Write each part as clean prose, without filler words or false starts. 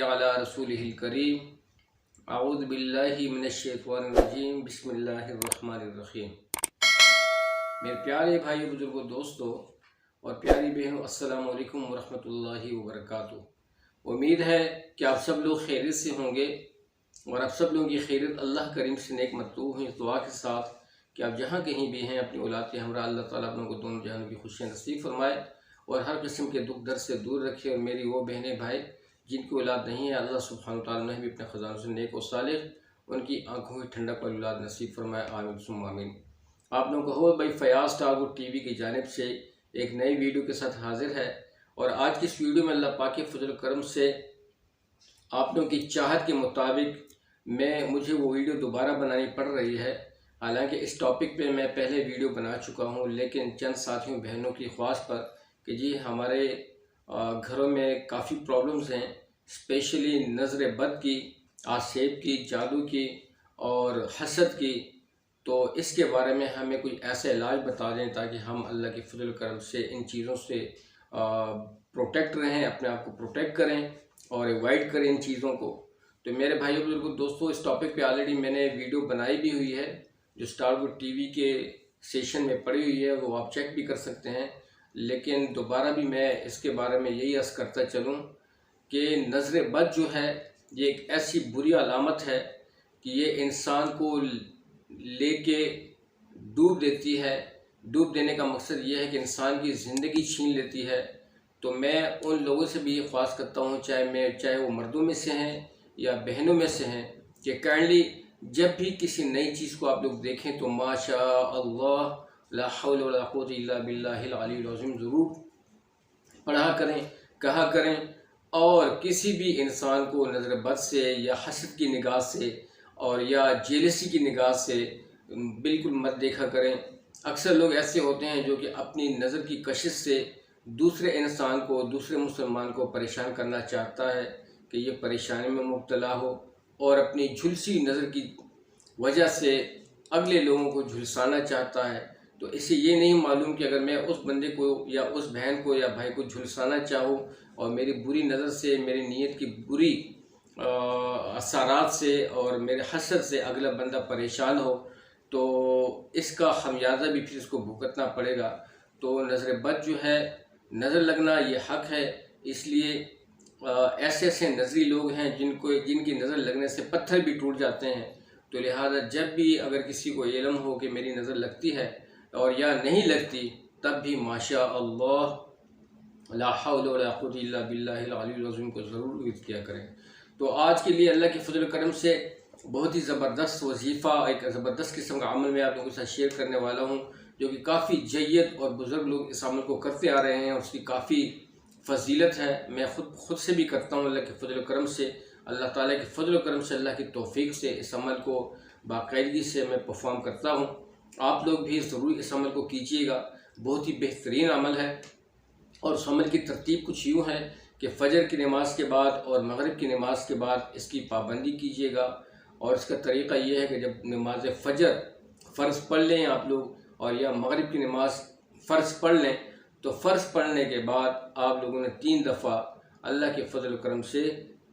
علی رسولہ الکریم اعوذ باللہ من الشیطان الرجیم بسم اللہ الرحمن الرحیم۔ میرے پیارے بھائی بزرگوں، دوستوں اور پیاری بہنوں، السلام علیکم ورحمۃ اللہ وبرکاتہ۔ امید ہے کہ آپ سب لوگ خیریت سے ہوں گے اور آپ سب لوگوں کی خیریت اللہ کریم سے نیک مطلوب ہیں، دعا کے ساتھ کہ آپ جہاں کہیں بھی ہیں اپنی اولاد کے ہمراہ اللہ تعالیٰ آپ لوگوں کو دونوں جہانوں کی خوشیاں نصیب فرمائے اور ہر قسم کے دکھ درد سے دور رکھے۔ اور میری وہ بہنیں بھائی جن کی اولاد نہیں ہے، اللہ سبحانہ وتعالیٰ نے بھی اپنے خزانوں سے نیک و صالح ان کی آنکھوں کی ٹھنڈک پر اولاد نصیب فرمائے، آمین ثم آمین۔ آپ لوگوں کو ہو بھائی فیاض ٹاگور ٹی وی کی جانب سے ایک نئی ویڈیو کے ساتھ حاضر ہے، اور آج کی اس ویڈیو میں اللہ پاک کے فضل و کرم سے آپ لوگوں کی چاہت کے مطابق مجھے وہ ویڈیو دوبارہ بنانی پڑ رہی ہے۔ حالانکہ اس ٹاپک پہ میں پہلے ویڈیو بنا چکا ہوں، لیکن چند ساتھیوں بہنوں کی خواہش پر کہ جی ہمارے گھروں میں کافی پرابلمز ہیں، اسپیشلی نظر بد کی، آسیب کی، جادو کی اور حسد کی، تو اس کے بارے میں ہمیں کوئی ایسا علاج بتا دیں تاکہ ہم اللہ کے فضل و کرم سے ان چیزوں سے پروٹیکٹ رہیں، اپنے آپ کو پروٹیکٹ کریں اور ایوائڈ کریں ان چیزوں کو۔ تو میرے بھائیوں بزرگوں، دوستوں، اس ٹاپک پہ آلریڈی میں نے ویڈیو بنائی بھی ہوئی ہے جو ٹاگور ٹی وی کے سیشن میں پڑی ہوئی ہے، وہ آپ چیک بھی کر سکتے ہیں۔ لیکن دوبارہ بھی میں اس کے بارے میں یہی عرض کرتا چلوں کہ نظر بد جو ہے یہ ایک ایسی بری علامت ہے کہ یہ انسان کو لے کے ڈوب دیتی ہے۔ ڈوب دینے کا مقصد یہ ہے کہ انسان کی زندگی چھین لیتی ہے۔ تو میں ان لوگوں سے بھی یہ خواہش کرتا ہوں، چاہے وہ مردوں میں سے ہیں یا بہنوں میں سے ہیں، کہ کائنڈلی جب بھی کسی نئی چیز کو آپ لوگ دیکھیں تو ماشاء اللہ لا حول ولا قوت الا باللہ العلی العظیم ضرور پڑھا کریں، کہا کریں، اور کسی بھی انسان کو نظر بد سے یا حسد کی نگاہ سے اور یا جیلسی کی نگاہ سے بالکل مت دیکھا کریں۔ اکثر لوگ ایسے ہوتے ہیں جو کہ اپنی نظر کی کشش سے دوسرے انسان کو، دوسرے مسلمان کو پریشان کرنا چاہتا ہے کہ یہ پریشانی میں مبتلا ہو، اور اپنی جھلسی نظر کی وجہ سے اگلے لوگوں کو جھلسانا چاہتا ہے۔ تو اسے یہ نہیں معلوم کہ اگر میں اس بندے کو یا اس بہن کو یا بھائی کو جھلسانا چاہوں اور میری بری نظر سے، میری نیت کی بری اثرات سے اور میرے حسد سے اگلا بندہ پریشان ہو، تو اس کا خمیازہ بھی پھر اس کو بھگتنا پڑے گا۔ تو نظر بد جو ہے، نظر لگنا یہ حق ہے، اس لیے ایسے نظری لوگ ہیں جن کی نظر لگنے سے پتھر بھی ٹوٹ جاتے ہیں۔ تو لہذا جب بھی اگر کسی کو علم ہو کہ میری نظر لگتی ہے اور یا نہیں لگتی، تب بھی ماشاء اللہ لا حول ولا قوت الا باللہ العلی العظیم کو ضرور ورد کیا کریں۔ تو آج کے لیے اللہ کے فضل و کرم سے بہت ہی زبردست وظیفہ، ایک زبردست قسم کا عمل میں آپ لوگوں کے ساتھ شیئر کرنے والا ہوں، جو کہ کافی جید اور بزرگ لوگ اس عمل کو کرتے آ رہے ہیں اور اس کی کافی فضیلت ہے۔ میں خود سے بھی کرتا ہوں، اللہ کے فضل و کرم سے، اللہ تعالیٰ کے فضل و کرم سے، اللہ کی توفیق سے اس عمل کو باقاعدگی سے میں پرفارم کرتا ہوں۔ آپ لوگ بھی ضرور اس عمل کو کیجیے گا، بہت ہی بہترین عمل ہے۔ اور اس عمل کی ترتیب کچھ یوں ہے کہ فجر کی نماز کے بعد اور مغرب کی نماز کے بعد اس کی پابندی کیجیے گا۔ اور اس کا طریقہ یہ ہے کہ جب نماز فجر فرض پڑھ لیں آپ لوگ اور یا مغرب کی نماز فرض پڑھ لیں، تو فرض پڑھنے کے بعد آپ لوگوں نے 3 دفعہ اللہ کے فضل و کرم سے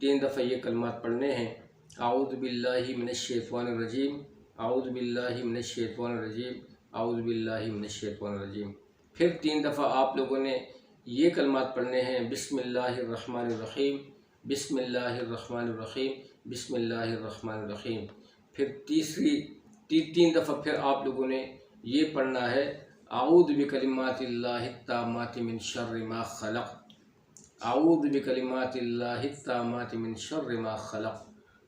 3 دفعہ یہ کلمات پڑھنے ہیں: اعوذ باللہ من الشیطان الرجیم، اعوذ باللہ من الشیطان الرجیم، اعوذ باللہ من الشیطان الرجیم۔ پھر 3 دفعہ آپ لوگوں نے یہ کلمات پڑھنے ہیں: بسم اللہ الرحمن الرحیم، بسم اللہ الرحمن الرحیم، بسم اللہ الرحمن الرحیم۔ پھر 3 دفعہ پھر آپ لوگوں نے یہ پڑھنا ہے: اعوذ بکلمات اللہ التامات من شر ما خلق، اعوذ بکلمات اللہ التامات من شر ما خلق،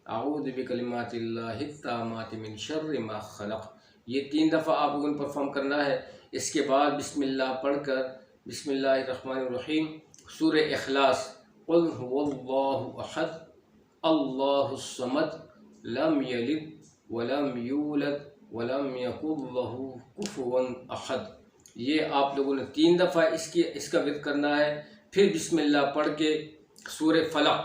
اعوذ بکلمات اللہ التامات من شر ما خلق۔ یہ 3 دفعہ آپ لوگوں نے پرفارم کرنا ہے۔ اس کے بعد بسم اللہ پڑھ کر بسم اللہ الرحمن الرحیم سورہ اخلاص، قل هو اللہ احد اللہ الصمد لم یلد ولم یولد ولم یکن لہ کفوا احد، یہ آپ لوگوں نے 3 دفعہ اس کا ورد کرنا ہے۔ پھر بسم اللہ پڑھ کے سورہ فلق،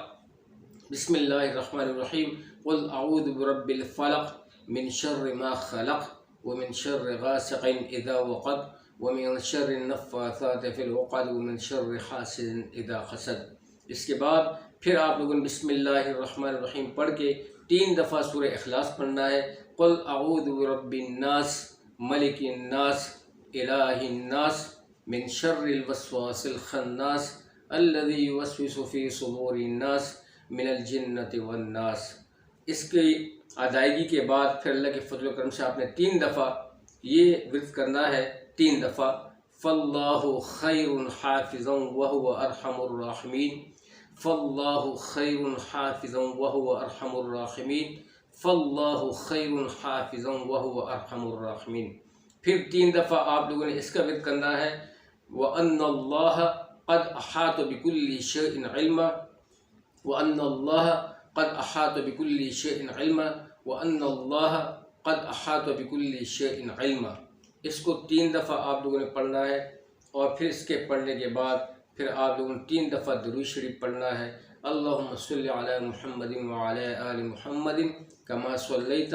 بسم اللہ الرحمن الرحیم قل اعوذ برب الفلق من شر ما خلق ومن شر غاسق اذا وقب ومن شر النفاثات في العقد ومن شر حاسد اذا حسد۔ اس کے بعد پھر آپ لوگوں نے بسم اللہ الرحمن الرحیم پڑھ کے 3 دفعہ سورہ اخلاص پڑھنا ہے۔ قل اعوذ برب الناس ملک الناس الہ الناس من شر الوسواس الخناس الذی یوسوس فی صدور الناس من الجنۃ والناس۔ اس کی ادائیگی کے بعد پھر اللہ کے فضل و کرم سے آپ نے 3 دفعہ یہ ورد کرنا ہے، 3 دفعہ فاللہ خیر حافظا وہو ارحم الراحمین، فاللہ خیر حافظا وہو ارحم الراحمین، فاللہ خیر حافظا وہو ارحم الراحمین۔ پھر 3 دفعہ آپ لوگوں نے اس کا ورد کرنا ہے وَأَنَّ اللَّهَ قَدْ أَحَاطَ بِكُلِّ شَيْءٍ عِلْمًا، وَأَنَّ اللَّهَ قَدْ أَحَاطَ بِكُلِّ شَيْءٍ عِلْمًا، وَأَنَّ اللَّهَ قَدْ أَحَاطَ بِكُلِّ شَيْءٍ عِلْمًا۔ اس کو 3 دفعہ آپ لوگوں نے پڑھنا ہے، اور پھر اس کے پڑھنے کے بعد پھر آپ لوگوں نے 3 دفعہ درود شریف پڑھنا ہے۔ اللہم صلی علی محمد وعلی آل محمد کما صلیت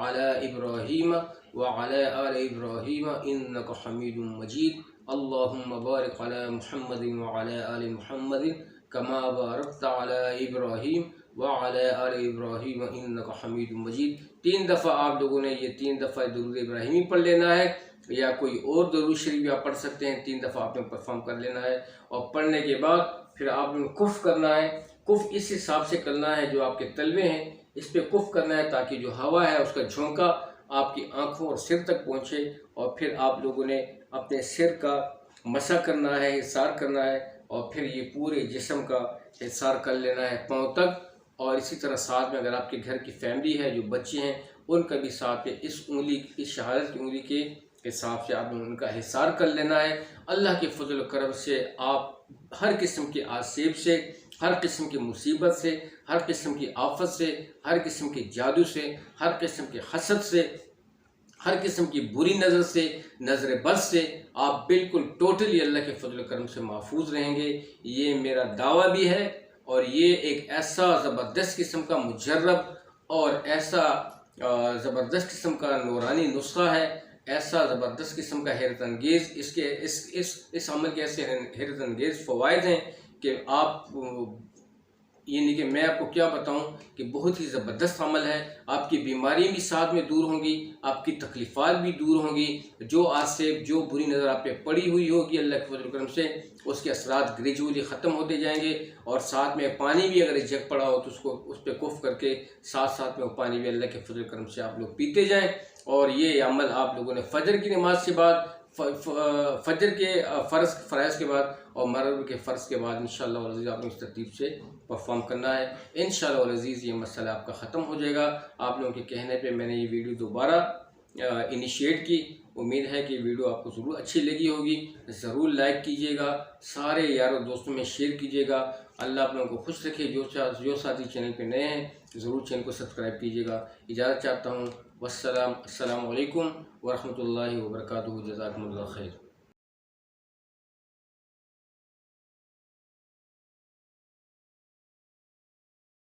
علی ابراہیم وعلی آل ابراہیم انک حمید مجید، اللہم بارک علی محمد وعلی آل محمد کما بارکت علی ابراہیم وعلی آل ابراہیم انک حمید مجید۔ 3 دفعہ آپ لوگوں نے یہ 3 دفعہ درود ابراہیمی پڑھ لینا ہے، یا کوئی اور درود شریف آپ پڑھ سکتے ہیں، 3 دفعہ آپ نے پرفارم کر لینا ہے۔ اور پڑھنے کے بعد پھر آپ نے کف کرنا ہے، کف اس حساب سے کرنا ہے جو آپ کے تلوے ہیں اس پہ کف کرنا ہے، تاکہ جو ہوا ہے اس کا جھونکا آپ کی آنکھوں اور سر تک پہنچے، اور پھر آپ لوگوں نے اپنے سر کا مسح کرنا ہے، حصار کرنا ہے، اور پھر یہ پورے جسم کا حصار کر لینا ہے پاؤں تک۔ اور اسی طرح ساتھ میں اگر آپ کے گھر کی فیملی ہے جو بچے ہیں ان کا بھی ساتھ میں اس انگلی، اس شہادت کی انگلی کے حساب سے آپ نے ان کا حصار کر لینا ہے۔ اللہ کے فضل و کرم سے آپ ہر قسم کے آسیب سے، ہر قسم کی مصیبت سے، ہر قسم کی آفت سے، ہر قسم کے جادو سے، ہر قسم کے حسد سے، ہر قسم کی بری نظر سے، نظر بد سے آپ بالکل ٹوٹلی اللہ کے فضل و کرم سے محفوظ رہیں گے۔ یہ میرا دعویٰ بھی ہے، اور یہ ایک ایسا زبردست قسم کا مجرب اور ایسا زبردست قسم کا نورانی نسخہ ہے، ایسا زبردست قسم کا حیرت انگیز اس عمل کے ایسے حیرت انگیز فوائد ہیں کہ آپ یعنی کہ میں آپ کو کیا بتاؤں کہ بہت ہی زبردست عمل ہے۔ آپ کی بیماری بھی ساتھ میں دور ہوں گی، آپ کی تکلیفات بھی دور ہوں گی، جو آسیب، جو بری نظر آپ پہ پڑی ہوئی ہوگی اللہ کے فضل و کرم سے اس کے اثرات گریجولی ختم ہوتے جائیں گے۔ اور ساتھ میں پانی بھی اگر جگ پڑا ہو تو اس پہ کف کر کے ساتھ میں وہ پانی بھی اللہ کے فضل و کرم سے آپ لوگ پیتے جائیں۔ اور یہ عمل آپ لوگوں نے فجر کی نماز کے بعد، فجر کے فرائض کے بعد اور مغرب کے فرض کے بعد انشاءاللہ والعزیز آپ نے اس ترتیب سے پرفارم کرنا ہے۔ انشاءاللہ والعزیز یہ مسئلہ آپ کا ختم ہو جائے گا۔ آپ لوگوں کے کہنے پہ میں نے یہ ویڈیو دوبارہ انیشیٹ کی۔ امید ہے کہ ویڈیو آپ کو ضرور اچھی لگی ہوگی، ضرور لائک کیجیے گا، سارے یاروں دوستوں میں شیئر کیجیے گا۔ اللہ آپ لوگوں کو خوش رکھے۔ جو ساتھی چینل پہ نئے ہیں ضرور چینل کو سبسکرائب کیجیے گا۔ اجازت چاہتا ہوں، السلام علیکم ورحمۃ اللہ وبرکاتہ۔ جزاکم اللہ خیر۔